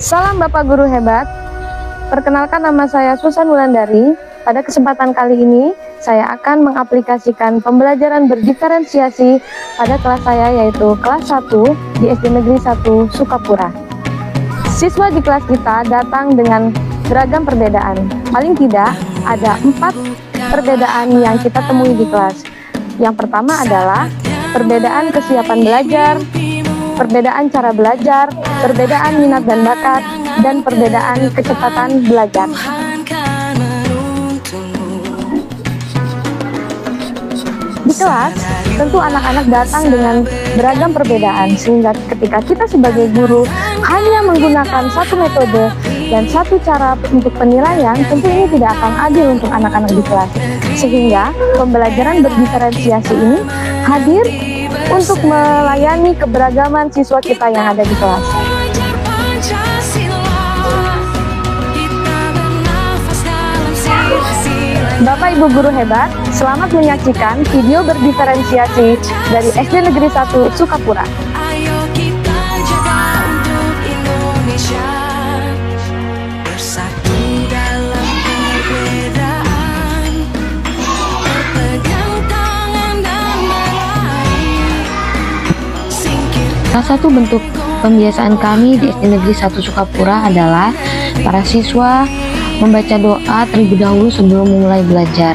Salam Bapak Guru Hebat. Perkenalkan, nama saya Susan Wulandari. Pada kesempatan kali ini, saya akan mengaplikasikan pembelajaran berdiferensiasi pada kelas saya, yaitu kelas 1 di SD Negeri 1 Sukapura. Siswa di kelas kita datang dengan beragam perbedaan. Paling tidak, ada 4 perbedaan yang kita temui di kelas. Yang pertama adalah perbedaan kesiapan belajar, perbedaan cara belajar, perbedaan minat dan bakat, dan perbedaan kecepatan belajar. Di kelas, tentu anak-anak datang dengan beragam perbedaan, sehingga ketika kita sebagai guru hanya menggunakan satu metode dan satu cara untuk penilaian, tentu ini tidak akan adil untuk anak-anak di kelas. Sehingga pembelajaran berdiferensiasi ini hadir untuk melayani keberagaman siswa kita yang ada di kelas. Bapak Ibu Guru Hebat, selamat menyaksikan video berdiferensiasi dari SD Negeri 1 Sukapura. Ayo kita jaga untuk Indonesia, bersatu dalam perbedaan, berpegang tangan dan meraih, Salah satu bentuk pembiasaan kami di SD Negeri 1 Sukapura adalah para siswa membaca doa terlebih dahulu sebelum memulai belajar.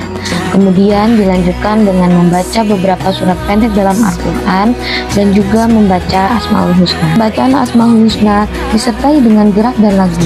Kemudian dilanjutkan dengan membaca beberapa surat pendek dalam Al-Quran dan juga membaca Asmaul Husna. Bacaan Asmaul Husna disertai dengan gerak dan lagu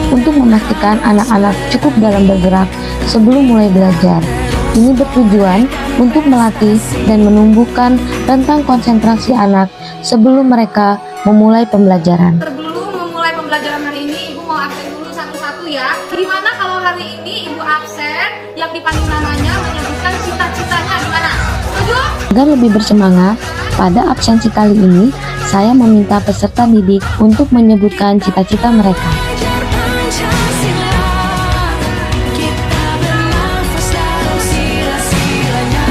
untuk memastikan anak-anak cukup dalam bergerak sebelum mulai belajar. Ini bertujuan untuk melatih dan menumbuhkan rentang konsentrasi anak sebelum mereka memulai pembelajaran. Sebelum memulai pembelajaran hari ini, Ibu mau absen dulu satu-satu ya. Gimana kalau hari ini Ibu absen, yang dipanggil namanya menyebutkan cita-citanya gimana? Setuju? Agar lebih bersemangat, pada absensi kali ini, saya meminta peserta didik untuk menyebutkan cita-cita mereka. belajar Pancasila, kita bernafas dalam sila-silanya.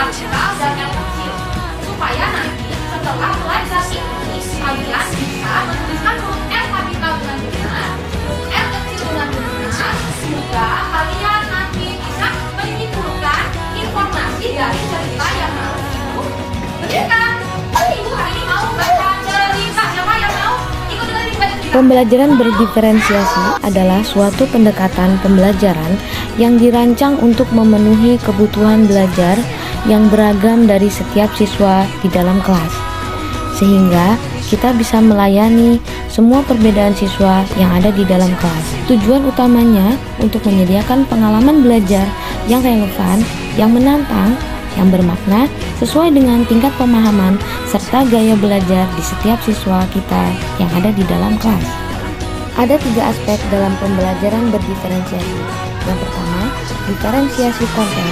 Konsentrasi. Supaya nanti setelah belajar ini kalian bisa menuliskan huruf L kapital dengan benar, huruf L kecil dengan benar, sehingga kalian nanti bisa menyimpulkan informasi dari cerita yang harus Ibu berikan. Ibu hari ini mau baca cerita, siapa yang mau ikut dengerin baca cerita? Pembelajaran berdiferensiasi adalah suatu pendekatan pembelajaran yang dirancang untuk memenuhi kebutuhan belajar yang beragam dari setiap siswa di dalam kelas, sehingga kita bisa melayani semua perbedaan siswa yang ada di dalam kelas. Tujuan utamanya untuk menyediakan pengalaman belajar yang relevan, yang menantang, yang bermakna, sesuai dengan tingkat pemahaman serta gaya belajar di setiap siswa kita yang ada di dalam kelas. Ada 3 aspek dalam pembelajaran berdiferensiasi. Yang pertama, diferensiasi konten.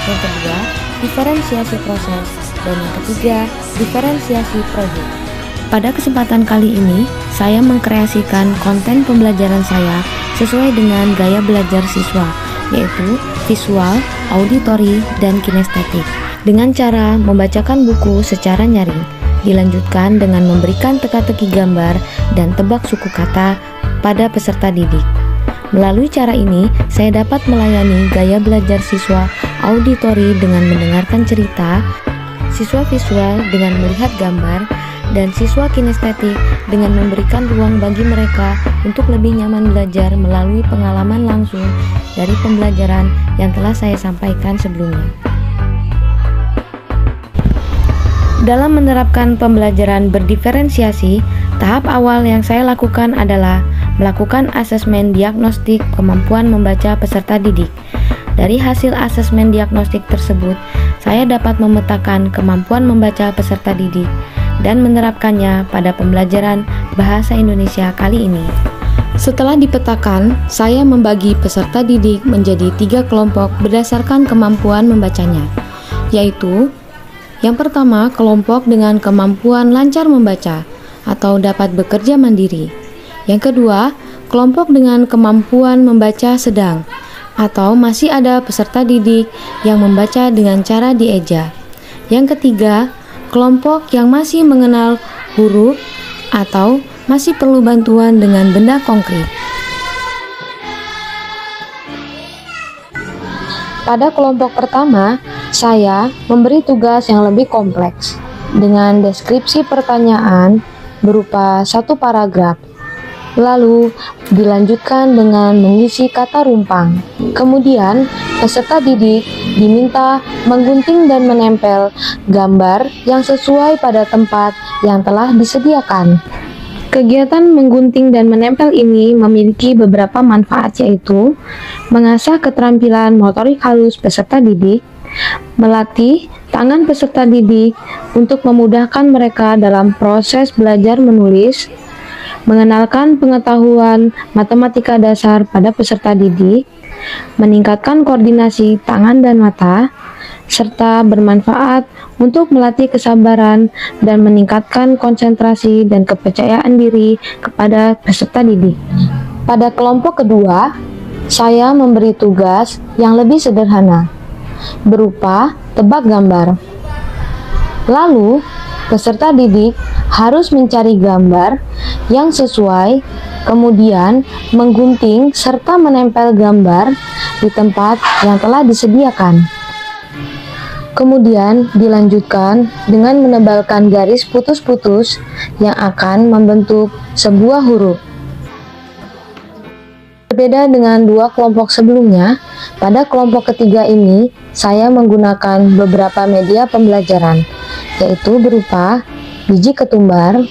Yang kedua, diferensiasi proses. Dan yang ketiga, diferensiasi proyek. Pada kesempatan kali ini, saya mengkreasikan konten pembelajaran saya sesuai dengan gaya belajar siswa, yaitu visual, auditori, dan kinestetik. Dengan cara membacakan buku secara nyaring, dilanjutkan dengan memberikan teka-teki gambar dan tebak suku kata pada peserta didik. Melalui cara ini, saya dapat melayani gaya belajar siswa auditori dengan mendengarkan cerita, siswa visual dengan melihat gambar, dan siswa kinestetik dengan memberikan ruang bagi mereka untuk lebih nyaman belajar melalui pengalaman langsung dari pembelajaran yang telah saya sampaikan sebelumnya. Dalam menerapkan pembelajaran berdiferensiasi, tahap awal yang saya lakukan adalah melakukan asesmen diagnostik kemampuan membaca peserta didik. Dari hasil asesmen diagnostik tersebut, saya dapat memetakan kemampuan membaca peserta didik dan menerapkannya pada pembelajaran Bahasa Indonesia kali ini. Setelah dipetakan, saya membagi peserta didik menjadi 3 kelompok berdasarkan kemampuan membacanya, yaitu yang pertama, kelompok dengan kemampuan lancar membaca atau dapat bekerja mandiri. Yang kedua, kelompok dengan kemampuan membaca sedang atau masih ada peserta didik yang membaca dengan cara dieja. Yang ketiga, kelompok yang masih mengenal huruf atau masih perlu bantuan dengan benda konkret. Pada kelompok pertama, saya memberi tugas yang lebih kompleks dengan deskripsi pertanyaan berupa 1 paragraf. Lalu dilanjutkan dengan mengisi kata rumpang. Kemudian, peserta didik diminta menggunting dan menempel gambar yang sesuai pada tempat yang telah disediakan. Kegiatan menggunting dan menempel ini memiliki beberapa manfaat, yaitu mengasah keterampilan motorik halus peserta didik, melatih tangan peserta didik untuk memudahkan mereka dalam proses belajar menulis, mengenalkan pengetahuan matematika dasar pada peserta didik, meningkatkan koordinasi tangan dan mata, serta bermanfaat untuk melatih kesabaran dan meningkatkan konsentrasi dan kepercayaan diri kepada peserta didik. Pada kelompok kedua, saya memberi tugas yang lebih sederhana, berupa tebak gambar. Lalu, peserta didik harus mencari gambar yang sesuai, kemudian menggunting serta menempel gambar di tempat yang telah disediakan. Kemudian dilanjutkan dengan menebalkan garis putus-putus yang akan membentuk sebuah huruf. Berbeda dengan 2 kelompok sebelumnya, pada kelompok ketiga ini saya menggunakan beberapa media pembelajaran, yaitu berupa biji ketumbar,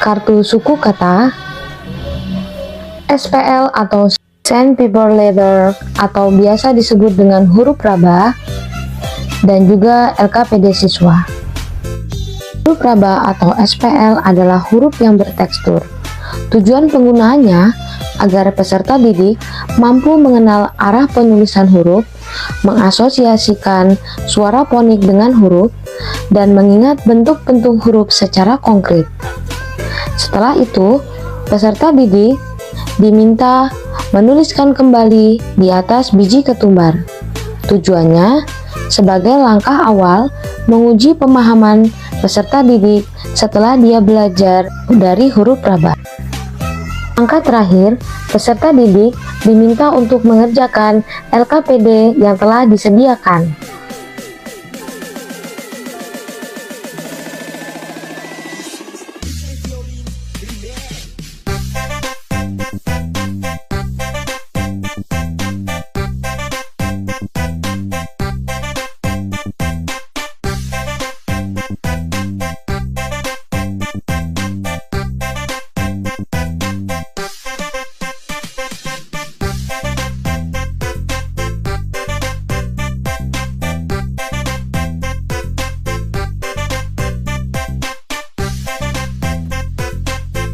kartu suku kata, SPL atau sandpaper letter atau biasa disebut dengan huruf raba, dan juga LKPD siswa. Huruf raba atau SPL adalah huruf yang bertekstur. Tujuan penggunaannya agar peserta didik mampu mengenal arah penulisan huruf, mengasosiasikan suara fonik dengan huruf, dan mengingat bentuk-bentuk huruf secara konkret. Setelah itu, peserta didik diminta menuliskan kembali di atas biji ketumbar. Tujuannya sebagai langkah awal menguji pemahaman peserta didik setelah dia belajar dari huruf raba. Langkah terakhir, peserta didik diminta untuk mengerjakan LKPD yang telah disediakan.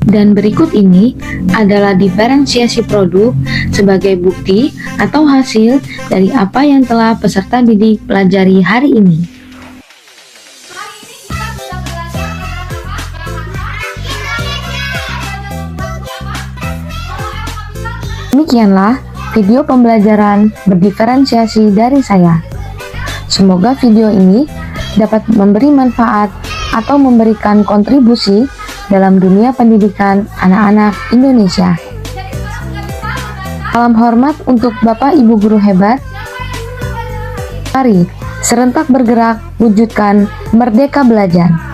Dan berikut ini adalah diferensiasi produk sebagai bukti atau hasil dari apa yang telah peserta didik pelajari hari ini. Hari ini kita sudah belajar tentang apa? Demikianlah video pembelajaran berdiferensiasi dari saya. Semoga video ini dapat memberi manfaat atau memberikan kontribusi dalam dunia pendidikan anak-anak Indonesia. Salam hormat untuk Bapak Ibu guru hebat. Mari serentak bergerak wujudkan merdeka belajar.